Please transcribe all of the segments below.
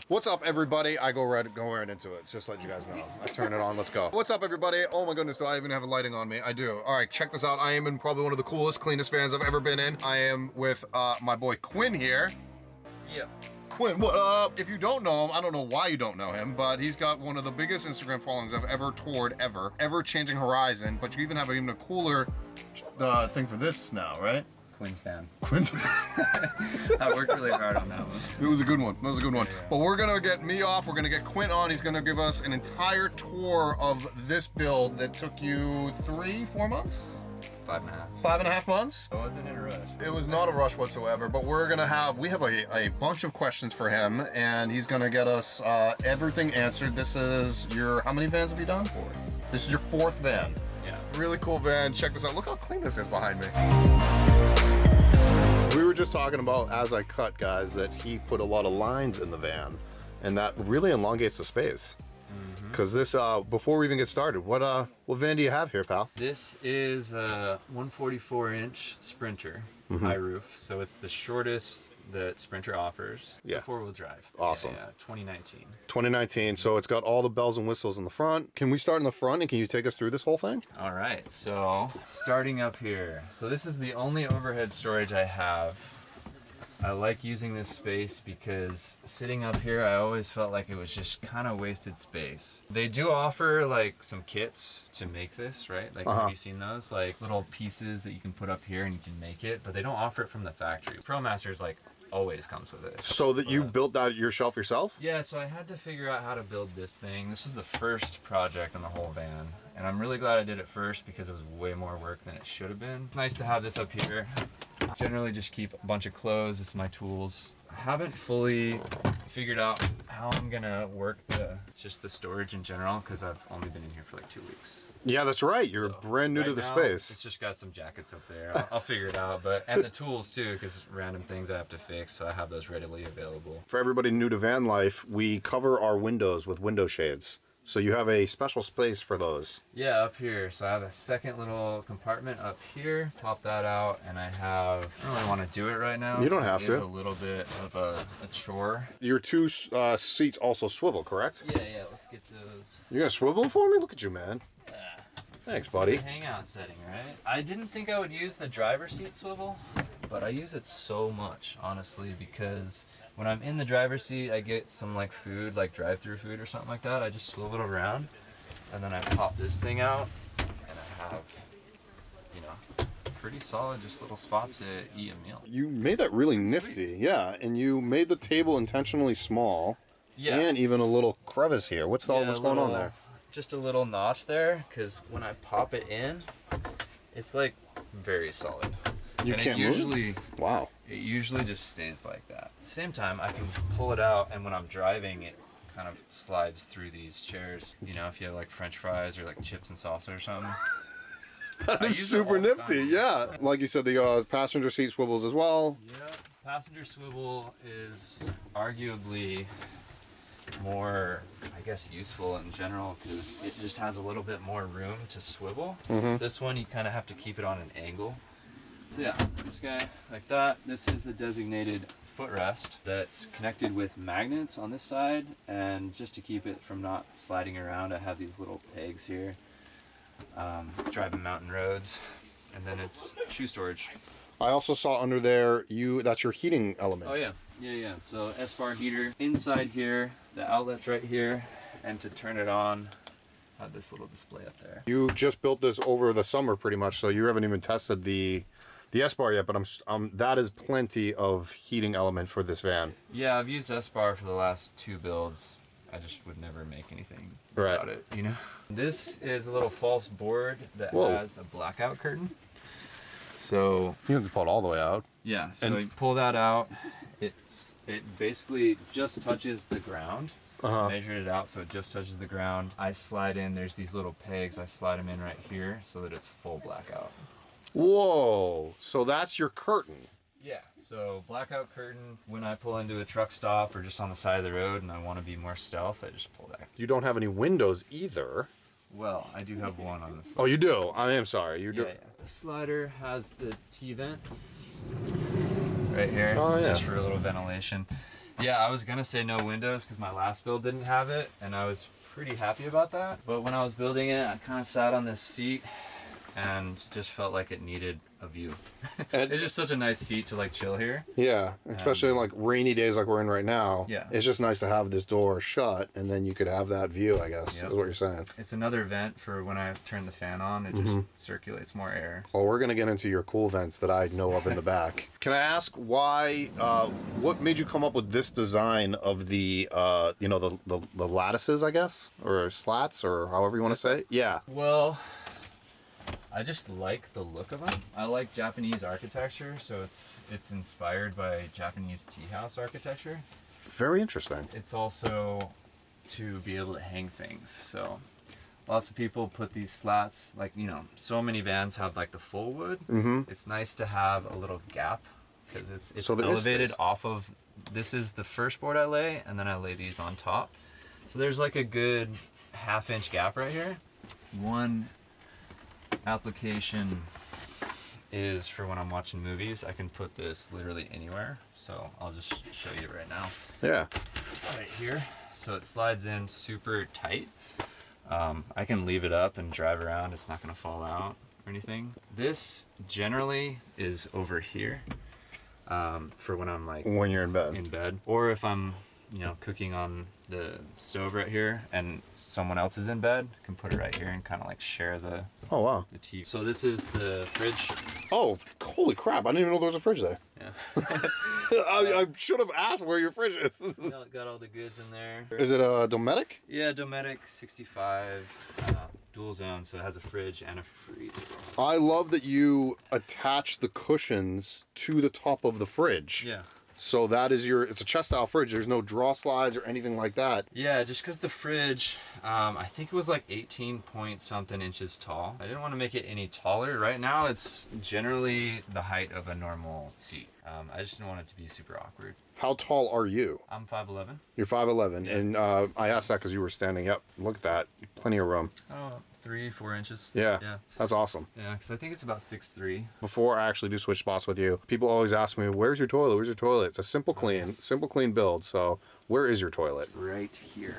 What's up, everybody? I go right into it, just to let you guys know. I turn it on, let's go. What's up, everybody? Oh my goodness, do I even have a lighting on me? I do. All right, check this out. I am in probably one of the coolest, cleanest vans I've ever been in. I am with my boy Quinn here. Yep. Quinn, what up? If you don't know him, I don't know why you don't know him, but he's got one of the biggest Instagram followings I've ever toured, ever changing horizon. But you even have even a cooler thing for this now, right? Quinn's fan. Quinn's I worked really hard on that one. It was a good one. That was a good one. Yeah. But we're gonna get me off. We're gonna get Quinn on. He's gonna give us an entire tour of this build that took you 3-4 months? 5.5. 5.5 months? I wasn't in a rush. It was not a rush whatsoever, but we have a bunch of questions for him, and he's gonna get us everything answered. This is how many vans have you done? 4. This is your 4th van. Yeah. Really cool van. Check this out. Look how clean this is behind me. We were just talking about, as I cut, guys, that he put a lot of lines in the van, and that really elongates the space. Because this, before we even get started, what van do you have here, pal? This is a 144-inch Sprinter, high roof. So it's the shortest that Sprinter offers. It's a 4-wheel drive. Awesome. Yeah, 2019. 2019, so it's got all the bells and whistles in the front. Can we start in the front, and can you take us through this whole thing? All right, so starting up here. So this is the only overhead storage I have. I like using this space because sitting up here, I always felt like it was just kind of wasted space. They do offer like some kits to make this, right? Like, have you seen those? Like little pieces that you can put up here and you can make it, but they don't offer it from the factory. ProMaster's like always comes with it. So that you built that yourself? Yeah, so I had to figure out how to build this thing. This was the first project on the whole van, and I'm really glad I did it first because it was way more work than it should have been. Nice to have this up here. Generally just keep a bunch of clothes. This is my tools. I haven't fully figured out how I'm gonna work just the storage in general because I've only been in here for like 2 weeks. Yeah, that's right. You're brand new to the space. It's just got some jackets up there. I'll figure it out, and the tools too, because random things I have to fix, so I have those readily available. For everybody new to van life, we cover our windows with window shades. So you have a special space for those. Yeah, up here. So I have a second little compartment up here. Pop that out, and I don't really want to do it right now. You don't have to. It's a little bit of a chore. Your 2 seats also swivel, correct? Yeah, let's get those. You're gonna swivel for me? Look at you, man. Thanks, buddy. This is the hangout setting, right? I didn't think I would use the driver's seat swivel, but I use it so much, honestly, because when I'm in the driver's seat, I get some like food, like drive-through food or something like that. I just swivel it around, and then I pop this thing out, and I have, pretty solid just little spot to eat a meal. You made that really nifty, yeah, and you made the table intentionally small, and even a little crevice here. What's going on there? Just a little notch there, because when I pop it in, it's like very solid. You can't move? Wow. It usually just stays like that. At the same time, I can pull it out, and when I'm driving, it kind of slides through these chairs. You know, if you have like French fries or like chips and salsa or something. That is super nifty, yeah. Like you said, the passenger seat swivels as well. Yeah, passenger swivel is arguably more, I guess, useful in general because it just has a little bit more room to swivel. This one, you kind of have to keep it on an angle. So yeah, this guy like that. This is the designated footrest that's connected with magnets on this side, and just to keep it from not sliding around, I have these little pegs here. Driving mountain roads, and then it's shoe storage. I also saw under there that's your heating element. Oh yeah. So S-bar heater inside here, the outlet's right here, and to turn it on, I have this little display up there. You just built this over the summer pretty much, so you haven't even tested the S-bar yet, but that is plenty of heating element for this van. Yeah, I've used S-bar for the last 2 builds. I just would never make anything about it, This is a little false board that has a blackout curtain. So you have to pull it all the way out. Yeah, so you pull that out. It basically just touches the ground. Measured it out so it just touches the ground. I slide in, there's these little pegs, I slide them in right here so that it's full blackout. Whoa, so that's your curtain. Yeah, so blackout curtain, when I pull into a truck stop or just on the side of the road and I want to be more stealth, I just pull that. You don't have any windows either. Well, I do have one on this. Oh, you do? I am sorry. You do. Yeah. The slider has the T-vent right here, just for a little ventilation. Yeah, I was gonna say no windows because my last build didn't have it, and I was pretty happy about that. But when I was building it, I kind of sat on this seat and just felt like it needed a view. It's just such a nice seat to like chill here. Yeah, especially in like rainy days like we're in right now. Yeah. It's just nice to have this door shut and then you could have that view, I guess, is what you're saying. It's another vent for when I turn the fan on, it just circulates more air. Well, we're going to get into your cool vents that I know of in the back. Can I ask why, what made you come up with this design of the, you know, the lattices, I guess, or slats, or however you want to say it? Yeah. Well, I just like the look of them. I like Japanese architecture, so it's inspired by Japanese tea house architecture. Very interesting. It's also to be able to hang things. So lots of people put these slats, like, you know, so many vans have like the full wood. It's nice to have a little gap because it's So there is elevated space. off of, this is the first board I lay, and then I lay these on top. So there's like a good half-inch gap right here. One application is for when I'm watching movies. I can put this literally anywhere, so I'll just show you right now. Yeah. Right here, so it slides in super tight. I can leave it up and drive around, it's not going to fall out or anything. This generally is over here for when I'm like When you're in bed. or if I'm, you know, cooking on the stove right here and someone else is in bed, I can put it right here and kind of like share the Oh, wow. TV. So this is the fridge. Oh, holy crap. I didn't even know there was a fridge there. Yeah. I should have asked where your fridge is. Got all the goods in there. Is it a Dometic? Yeah, Dometic 65 dual zone, so it has a fridge and a freezer. I love that you attach the cushions to the top of the fridge. Yeah. So that is it's a chest style fridge. There's no draw slides or anything like that. Yeah, just because the fridge, I think it was like 18 point something inches tall. I didn't want to make it any taller. Right now it's generally the height of a normal seat. I just didn't want it to be super awkward. How tall are you? I'm 5'11". You're 5'11", and I asked that because you were standing up. Look at that, plenty of room. Oh, 3-4 inches. Yeah, Yeah. that's awesome. Yeah, because I think it's about 6'3". Before I actually do switch spots with you, people always ask me, "Where's your toilet? Where's your toilet?" It's a simple clean build. So, where is your toilet? Right here.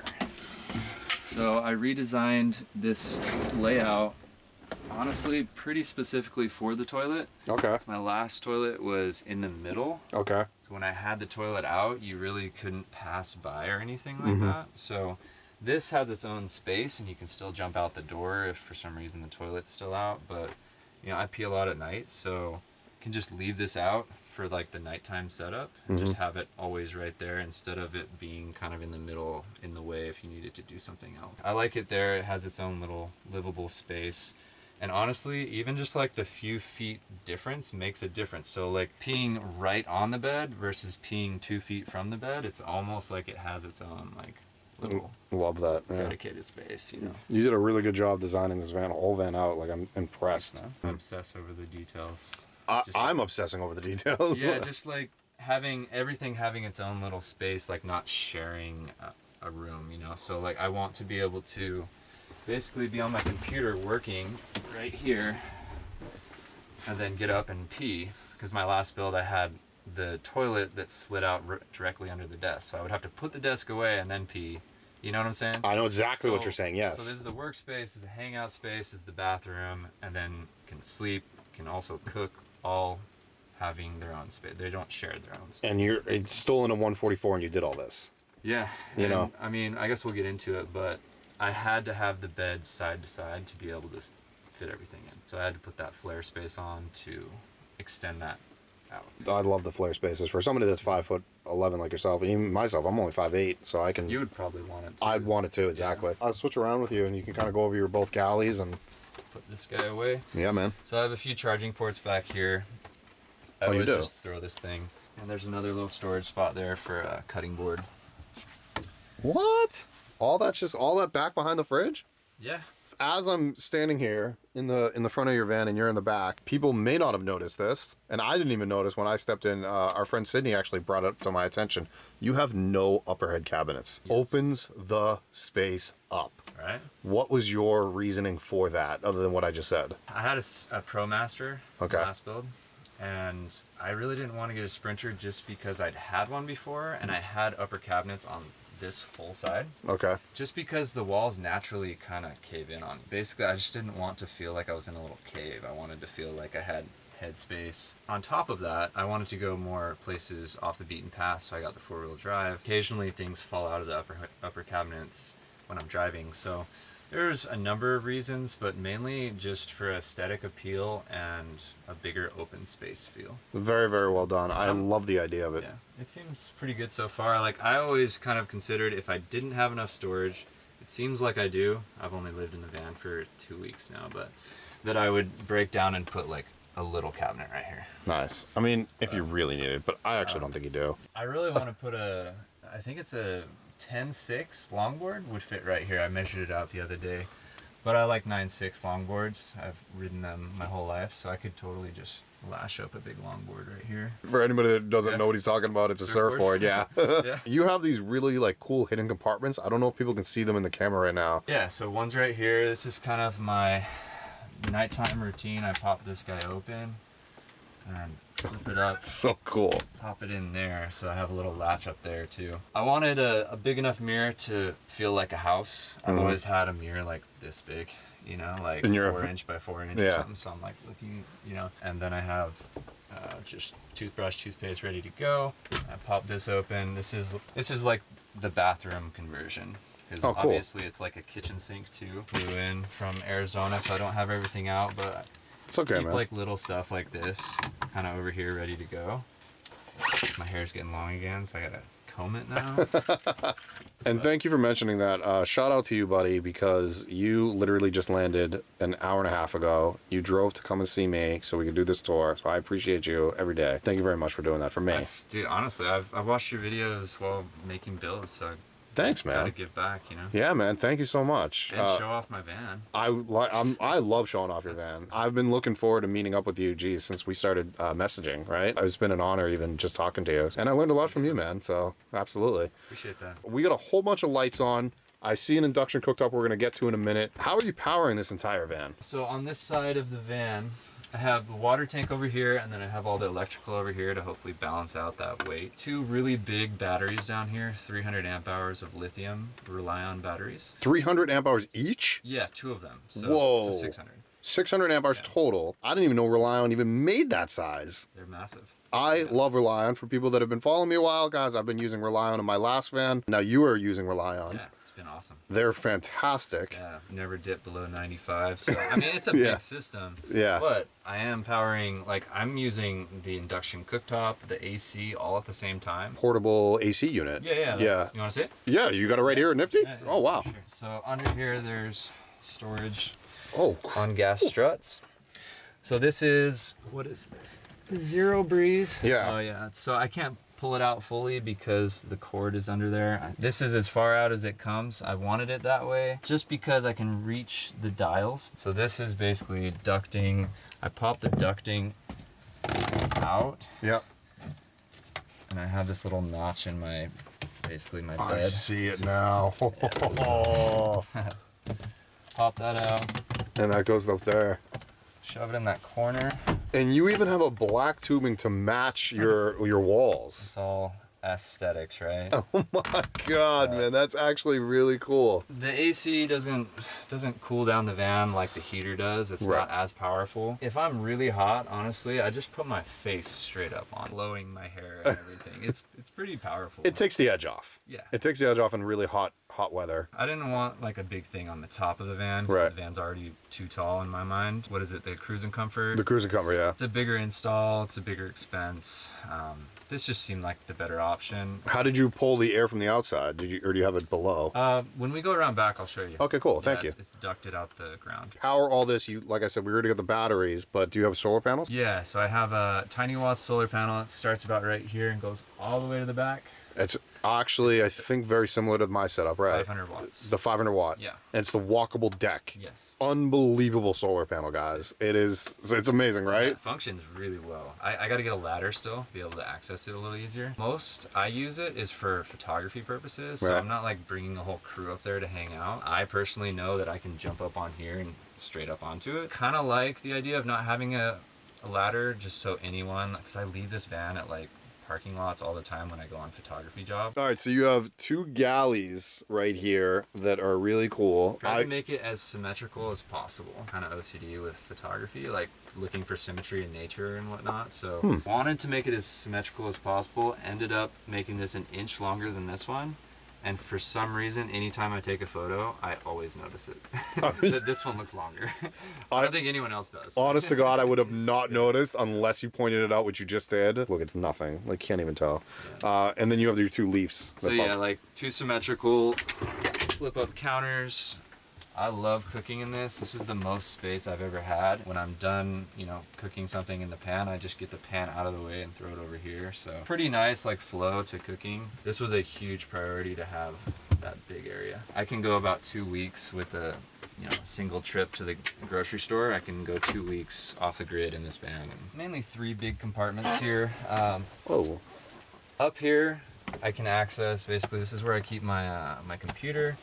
So I redesigned this layout, honestly, pretty specifically for the toilet. Okay. My last toilet was in the middle. Okay. So when I had the toilet out, you really couldn't pass by or anything like that. So this has its own space, and you can still jump out the door if for some reason the toilet's still out. But, you know, I pee a lot at night, so you can just leave this out for like the nighttime setup and just have it always right there instead of it being kind of in the middle in the way if you needed to do something else. I like it there. It has its own little livable space. And honestly, even just like the few feet difference makes a difference. So like peeing right on the bed versus peeing 2 feet from the bed, it's almost like it has its own like little Love that. Yeah. dedicated space, you know. You did a really good job designing this whole van out. Like, I'm impressed. I obsess over the details. I'm obsessing over the details. Yeah, just like having everything having its own little space, like not sharing a room, you know. So like I want to be able to basically be on my computer working right here and then get up and pee, because my last build I had the toilet that slid out directly under the desk, so I would have to put the desk away and then pee. You know what I'm saying? I know exactly what you're saying, yes. So this is the workspace, this is the hangout space, this is the bathroom, and then can sleep, can also cook, all having their own space. They don't share their own space. And it's still in a 144 and you did all this. Yeah. You know. I mean, I guess we'll get into it, but I had to have the bed side to side to be able to fit everything in. So I had to put that flare space on to extend that out. I love the flare spaces. For somebody that's 5'11" like yourself, and even myself, I'm only 5'8", so I can... You would probably want it too. I'd want it too, exactly. Yeah. I'll switch around with you and you can kind of go over your both galleys and... Put this guy away. Yeah, man. So I have a few charging ports back here. I you always do? just throw this thing. And there's another little storage spot there for a cutting board. What? All that back behind the fridge? Yeah. As I'm standing here in the front of your van and you're in the back, people may not have noticed this, and I didn't even notice when I stepped in. Our friend Sydney actually brought it up to my attention. You have no upper head cabinets. Yes. Opens the space up. Right. What was your reasoning for that, other than what I just said? I had a ProMaster Okay. last build, and I really didn't want to get a Sprinter just because I'd had one before, and I had upper cabinets on this full side. Okay. Just because the walls naturally kind of cave in on me. Basically, I just didn't want to feel like I was in a little cave. I wanted to feel like I had headspace. On top of that, I wanted to go more places off the beaten path, so I got the 4-wheel drive. Occasionally things fall out of the upper cabinets when I'm driving, so there's a number of reasons, but mainly just for aesthetic appeal and a bigger open space feel. Very, very well done. I love the idea of it. Yeah, it seems pretty good so far. Like, I always kind of considered if I didn't have enough storage, it seems like I do. I've only lived in the van for 2 weeks now, but that I would break down and put like a little cabinet right here. Nice. I mean, if you really need it, but I actually don't think you do. I really want to put I think it's a 10.6 longboard would fit right here. I measured it out the other day, but I like 9.6 longboards. I've ridden them my whole life, so I could totally just lash up a big longboard right here. For anybody that doesn't know what he's talking about, it's a surfboard. Yeah. Yeah. You have these really like cool hidden compartments. I don't know if people can see them in the camera right now. Yeah, so one's right here. This is kind of my nighttime routine. I pop this guy open and flip it up. So cool. Pop it in there, so I have a little latch up there too. I wanted a big enough mirror to feel like a house. I've always had a mirror like this big, you know, like 4-inch by 4-inch or something. So I'm like looking, you know, and then I have just toothbrush, toothpaste ready to go. I pop this open. This is like the bathroom conversion. Because obviously it's like a kitchen sink too. Flew in from Arizona, so I don't have everything out, but it's okay, keep man. like little stuff like this kind of over here ready to go. My hair's getting long again, so I gotta comb it now. And thank you for mentioning that. Shout out to you, buddy, because you literally just landed an hour and a half ago. You drove to come and see me so we could do this tour. So I appreciate you every day. Thank you very much for doing that for me. Dude, honestly, I've watched your videos while making builds, so thanks, man. gotta give back, you know. Yeah, man. Thank you so much. And show off my van. I love showing off your van. I've been looking forward to meeting up with you, geez, since we started messaging, right? It's been an honor even just talking to you. And I learned a lot from you, man. So absolutely. Appreciate that. We got a whole bunch of lights on. I see an induction cooktop we're going to get to in a minute. How are you powering this entire van? So on this side of the van, I have the water tank over here, and then I have all the electrical over here to hopefully balance out that weight. 2 really big batteries down here, 300 amp hours of lithium ReLion batteries. 300 amp hours each? Yeah, 2 of them. So, whoa. So 600. 600 amp hours total. I didn't even know ReLion even made that size. They're massive. I love ReLion. For people that have been following me a while, guys, I've been using ReLion in my last van. Now you are using ReLion. Yeah, it's been awesome. They're fantastic. Yeah, never dipped below 95. So, I mean, it's a big system. Yeah. But I am powering, like, I'm using the induction cooktop, the AC, all at the same time. Portable AC unit. Yeah. You want to see it? Yeah, you got it right here, Nifty? Yeah, oh, wow. Sure. So under here, there's storage Oh, on gas struts. So this is, what is this? Zero breeze. Yeah. Oh yeah. So I can't pull it out fully because the cord is under there. This is as far out as it comes. I wanted it that way just because I can reach the dials. So this is basically ducting. I pop the ducting out. Yeah. And I have this little notch in my, basically my bed. I see it now. Pop that out. And that goes up there. Shove it in that corner. And you even have a black tubing to match your walls. It's all aesthetics, right? Oh my god, man, that's actually really cool. The AC doesn't cool down the van like the heater does. It's not as powerful. If I'm really hot, honestly, I just put my face straight up on, blowing my hair and everything. It's pretty powerful. It takes the edge off. Yeah. It takes the edge off in really hot weather. I didn't want like a big thing on the top of the van because the van's already too tall in my mind. What is it? The cruising comfort? The cruising comfort, yeah. It's a bigger install. It's a bigger expense. This just seemed like the better option. How did you pull the air from the outside? Or do you have it below? When we go around back, I'll show you. Okay, cool. Thank you. It's ducted out the ground. Power all this. Like I said, we already got the batteries, but do you have solar panels? Yeah, so I have a tiny watts solar panel. It starts about right here and goes all the way to the back. It's actually, I think, very similar to my setup, right? 500 watts. The 500 watt. Yeah. And it's the walkable deck. Yes. Unbelievable solar panel, guys. It's amazing, right? It functions really well. I got to get a ladder still to be able to access it a little easier. Most I use it is for photography purposes, so I'm not like bringing a whole crew up there to hang out. I personally know that I can jump up on here and straight up onto it. Kind of like the idea of not having a a ladder just so anyone, because I leave this van at like parking lots all the time when I go on photography job. All right, so you have 2 galleys right here that are really cool. Try to make it as symmetrical as possible. Kind of OCD with photography, like looking for symmetry in nature and whatnot. So wanted to make it as symmetrical as possible. Ended up making this an inch longer than this one. And for some reason, anytime I take a photo, I always notice it. That this one looks longer. I don't think anyone else does. Honest to God, I would have not noticed unless you pointed it out, which you just did. Look, it's nothing. Like, can't even tell. Yeah. And then you have your 2 leaves. So yeah, like 2 symmetrical flip-up counters. I love cooking in this. This is the most space I've ever had. When I'm done, you know, cooking something in the pan, I just get the pan out of the way and throw it over here. So pretty nice like flow to cooking. This was a huge priority to have that big area. I can go about 2 weeks with a, you know, single trip to the grocery store. I can go 2 weeks off the grid in this van. And mainly 3 big compartments here. Oh. Up here, I can access, basically this is where I keep my, my computer.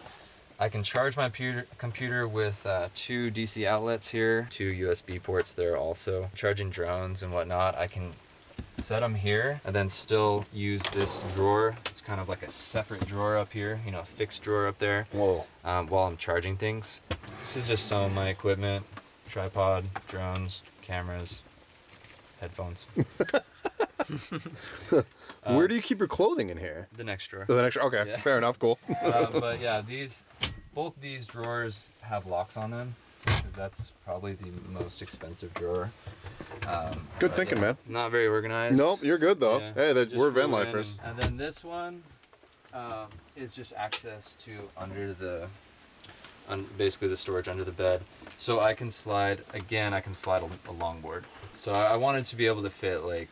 I can charge my computer with 2 DC outlets here, 2 USB ports there also. Charging drones and whatnot, I can set them here and then still use this drawer. It's kind of like a separate drawer up here, you know, a fixed drawer up there. Whoa. While I'm charging things. This is just some of my equipment, tripod, drones, cameras, headphones. Where do you keep your clothing in here? The next drawer. The next, okay, yeah. Fair enough, cool. But yeah, both these drawers have locks on them, because that's probably the most expensive drawer. Good thinking, yeah, man. Not very organized. Nope, you're good though. Yeah, hey, we're VanLifers. And then this one is just access to under the, basically the storage under the bed. So I can slide, again, I can slide a longboard. So I wanted to be able to fit like,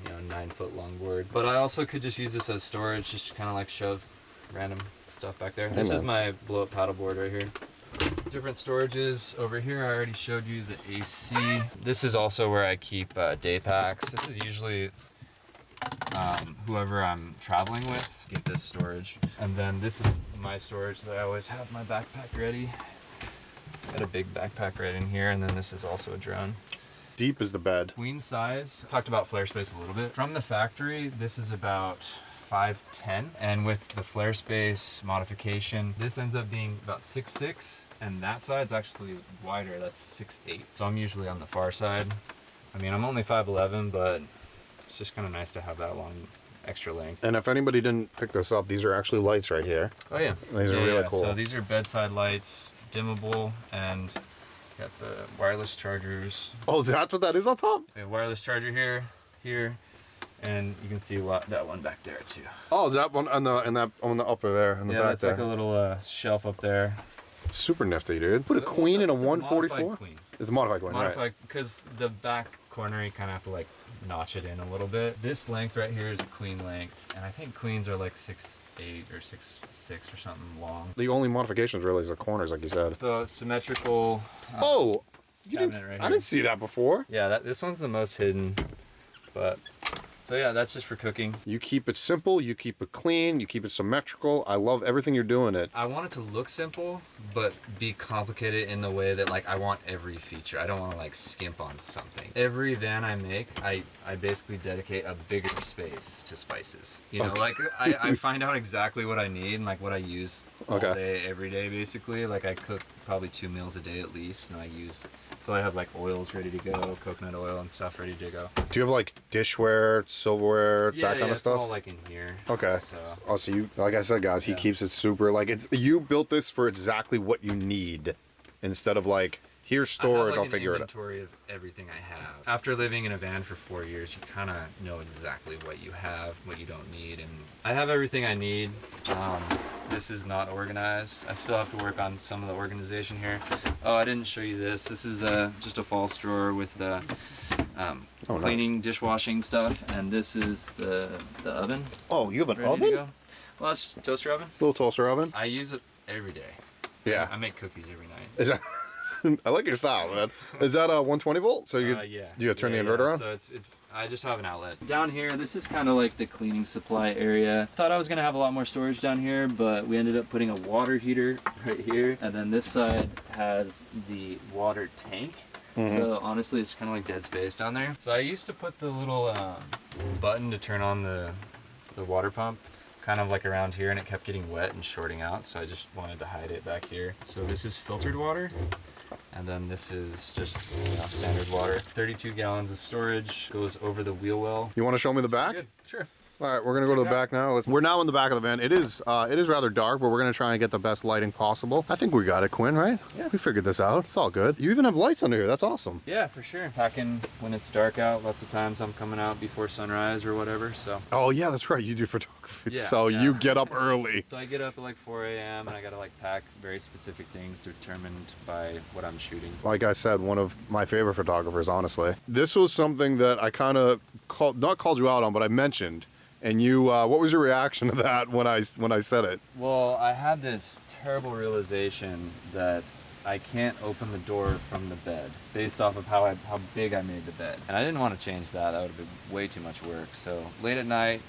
you know, 9-foot longboard. But I also could just use this as storage, just kind of like shove random stuff back there. This is my blow-up paddleboard right here. Different storages. Over here, I already showed you the AC. This is also where I keep day packs. This is usually whoever I'm traveling with, get this storage. And then this is my storage that I always have my backpack ready. Got a big backpack right in here, and then this is also a drone. Deep is the bed. Queen size. Talked about flare space a little bit. From the factory, this is about 5'10", and with the flare space modification, this ends up being about 6'6", and that side's actually wider. That's 6'8". So I'm usually on the far side. I mean, I'm only 5'11", but it's just kind of nice to have that long extra length. And if anybody didn't pick this up, these are actually lights right here. Oh yeah. These are really cool. So these are bedside lights, dimmable, and got the wireless chargers. Oh, that's what that is on top? A wireless charger here, and you can see that one back there too. Oh, is that one on the upper there in the back that's there? like a little shelf up there. Super nifty, dude. Put a Queen in a 144. It's a modified Queen, right? Because the back corner you kind of have to like notch it in a little bit. This length right here is a Queen length, and I think Queens are like 6'8" or 6'6" or something long. The only modifications really is the corners, like you said. So symmetrical. Oh, I didn't see that before. Yeah, this one's the most hidden, but. So yeah, that's just for cooking. You keep it simple, you keep it clean, you keep it symmetrical. I love everything you're doing it. I want it to look simple, but be complicated in the way that like I want every feature. I don't want to like skimp on something. Every van I make, I basically dedicate a bigger space to spices. You know, like I find out exactly what I need and like what I use all day, every day basically. Like I cook probably 2 meals a day at least, and so I have like oils ready to go, coconut oil and stuff ready to go. Do you have like dishware, silverware, that kind of stuff? Yeah, it's all like in here. Okay. So you, like I said, guys, he keeps it super, like you built this for exactly what you need instead of like, here's storage, I'll figure it out. Inventory of everything I have. After living in a van for 4 years, you kind of know exactly what you have, what you don't need, and I have everything I need. This is not organized. I still have to work on some of the organization here. Oh, I didn't show you this. This is just a false drawer with the cleaning, dishwashing stuff, and this is the oven. Oh, you have an oven? Well, it's toaster oven. Little toaster oven. I use it every day. Yeah. I make cookies every night. Is that? I like your style, man. Is that a 120 volt? So you you turn the inverter on? So it's I just have an outlet. Down here, this is kind of like the cleaning supply area. Thought I was gonna have a lot more storage down here, but we ended up putting a water heater right here. And then this side has the water tank. So honestly, it's kind of like dead space down there. So I used to put the little button to turn on the water pump kind of like around here, and it kept getting wet and shorting out, so I just wanted to hide it back here. So this is filtered water, and then this is just standard water. 32 gallons of storage, goes over the wheel well. You want to show me the back? Good, sure. All right, we're gonna go to the back now. We're now in the back of the van. It is rather dark, but we're gonna try and get the best lighting possible. I think we got it, Quinn, right? Yeah. We figured this out. It's all good. You even have lights under here. That's awesome. Yeah, for sure. Packing when it's dark out. Lots of times I'm coming out before sunrise or whatever, so. Oh yeah, that's right. You do photography. Yeah, So yeah. you get up early. So I get up at like 4 a.m. and I gotta like pack very specific things determined by what I'm shooting. Like I said, one of my favorite photographers, honestly. This was something that I kind of not called you out on, but I mentioned. And you, what was your reaction to that when I said it? Well, I had this terrible realization that I can't open the door from the bed based off of how big I made the bed. And I didn't want to change that. That would have been way too much work. So late at night,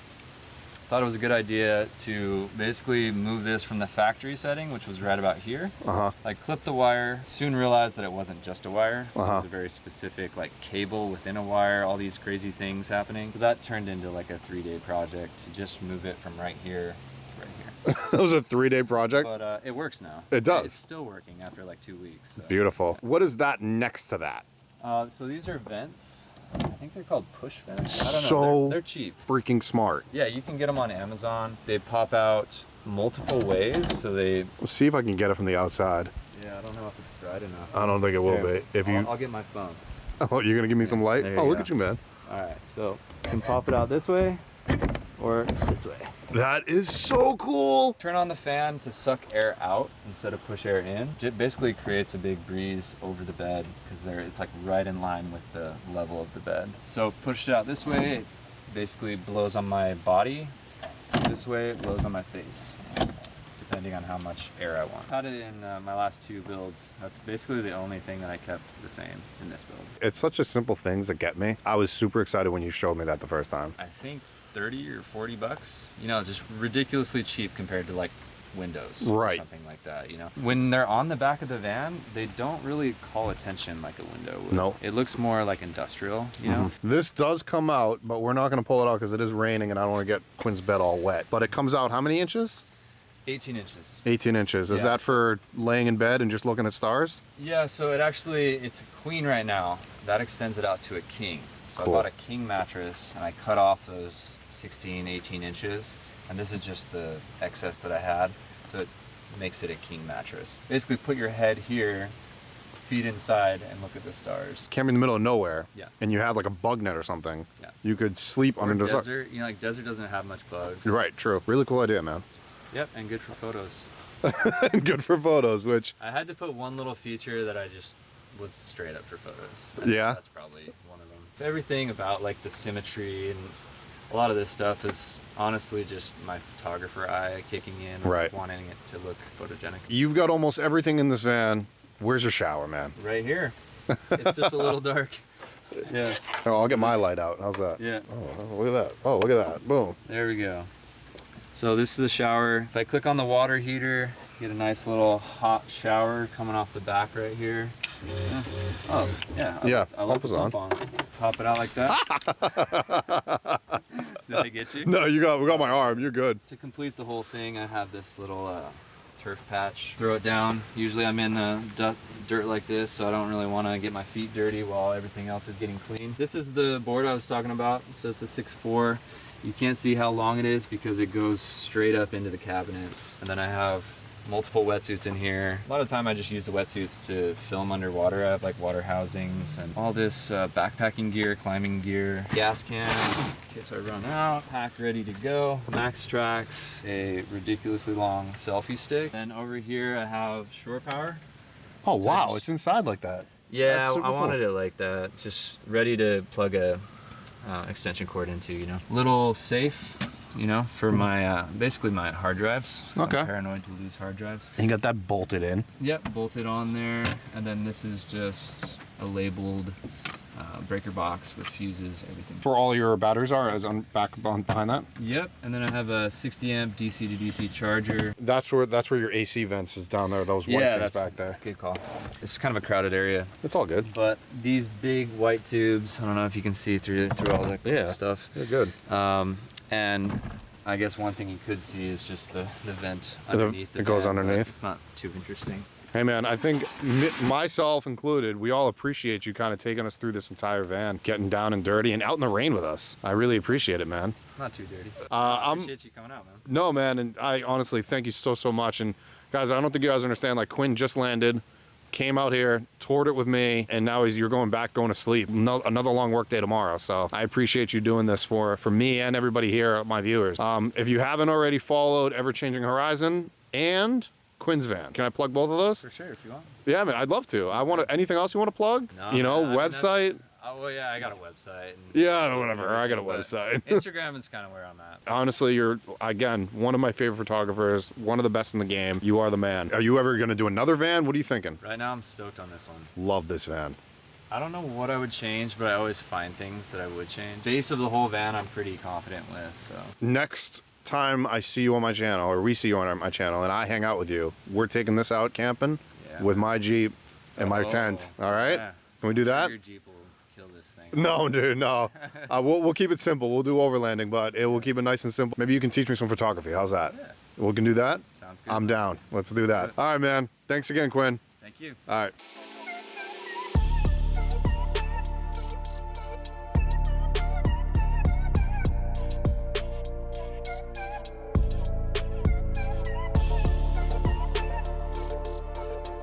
thought it was a good idea to basically move this from the factory setting, which was right about here. I clipped the wire, soon realized that it wasn't just a wire. It was a very specific like cable within a wire, all these crazy things happening. So that turned into like a 3-day project to just move it from right here to right here. That was a 3-day project? But it works now. It does. It's still working after like 2 weeks. So. Beautiful. What is that next to that? So these are vents. I think they're called push vents. I don't know. So they're cheap. Freaking smart. Yeah, you can get them on Amazon. They pop out multiple ways, so they. Let's see if I can get it from the outside. Yeah, I don't know if it's bright enough. I don't think it will be. If you. I'll get my phone. Oh, you're gonna give me some light? There you Oh, look go. at you, man. All right, so you can pop it out this way or this way. That is so cool. Turn on the fan to suck air out instead of push air in. It basically creates a big breeze over the bed because it's like right in line with the level of the bed. So pushed it out this way, it basically blows on my body. This way, it blows on my face, depending on how much air I want. Had it in my last 2 builds. That's basically the only thing that I kept the same in this build. It's such a simple things that get me. I was super excited when you showed me that the first time. I think 30 or 40 bucks. You know, it's just ridiculously cheap compared to like windows or something like that, you know. When they're on the back of the van, they don't really call attention like a window would. No. It looks more like industrial, you know. This does come out, but we're not going to pull it out because it is raining and I don't want to get Quinn's bed all wet. But it comes out how many inches? 18 inches. 18 inches. Is that for laying in bed and just looking at stars? Yeah, so it's a queen right now. That extends it out to a king. So Cool. I bought a king mattress and I cut off those 16, 18 inches. And this is just the excess that I had. So it makes it a king mattress. Basically put your head here, feet inside, and look at the stars. Camp in the middle of nowhere. Yeah. And you have like a bug net or something. Yeah. You could sleep under the desert, you know, like desert doesn't have much bugs. Right, true. Really cool idea, man. Yep, and good for photos. Good for photos, which... I had to put one little feature that I just was straight up for photos. Yeah? That's probably one of them. Everything about like the symmetry and a lot of this stuff is honestly just my photographer eye kicking in, Right. wanting it to look photogenic. You've got almost everything in this van. Where's your shower, man? Right here. It's just a little dark. Yeah. Oh, I'll get my light out. How's that? Yeah. Oh, look at that. Oh, look at that. Boom. There we go. So this is the shower. If I click on the water heater, get a nice little hot shower coming off the back right here. Yeah. Oh, yeah. Yeah, I'll pump is on. Pop it out like that. Did I get you? No, we got my arm. You're good. To complete the whole thing, I have this little turf patch. Throw it down. Usually I'm in dirt like this, so I don't really want to get my feet dirty while everything else is getting clean. This is the board I was talking about. So it's a 6'4". You can't see how long it is because it goes straight up into the cabinets. And then I have multiple wetsuits in here. A lot of time I just use the wetsuits to film underwater. I have like water housings and all this backpacking gear, climbing gear, gas can in case I run out, packed ready to go. Max Tracks, a ridiculously long selfie stick. And over here I have shore power. Oh, So wow. just- It's inside like that. Yeah, That's super I wanted cool. it like that. Just ready to plug a extension cord into, you know. Little safe, you know, for my basically my hard drives. 'Cause Okay. I'm paranoid to lose hard drives. And you got that bolted in. Yep, bolted on there. And then this is just a labeled breaker box with fuses, everything. Where all your batteries are, is on behind that? Yep, and then I have a 60 amp DC to DC charger. That's where your AC vents is down there, those white things back there. That's a good call. It's kind of a crowded area. It's all good. But these big white tubes, I don't know if you can see through all that cool stuff. They're good. And I guess one thing you could see is just the vent underneath. It goes underneath. It's not too interesting. Hey man, I think myself included, we all appreciate you kind of taking us through this entire van, getting down and dirty and out in the rain with us. I really appreciate it, man. Not too dirty. I appreciate you coming out, man. No, man, and I honestly thank you so much. And guys, I don't think you guys understand, like Quinn just landed, came out here, toured it with me, and now you're going to sleep. Another long work day tomorrow. So I appreciate you doing this for me and everybody here, my viewers. If you haven't already followed Ever Changing Horizon and Quinn's van. Can I plug both of those? For sure, if you want. Yeah, man, I'd love to. Anything else you want to plug? No, you know, man, website? Oh, well, yeah, I got a website. Yeah, whatever. I got a website. Instagram is kind of where I'm at. Honestly, you're, again, one of my favorite photographers, one of the best in the game. You are the man. Are you ever going to do another van? What are you thinking? Right now, I'm stoked on this one. Love this van. I don't know what I would change, but I always find things that I would change. Base of the whole van, I'm pretty confident with, so. Next time I see you on my channel, or we see you on my channel, and I hang out with you, we're taking this out camping with my Jeep and my tent. All right? Yeah. Can we do that? Your Jeep will kill this thing. No, dude, no. We'll keep it simple. We'll do overlanding, but we'll keep it nice and simple. Maybe you can teach me some photography. How's that? Yeah. We can do that? Sounds good. I'm down. Let's do that. All right, man. Thanks again, Quinn. Thank you. All right.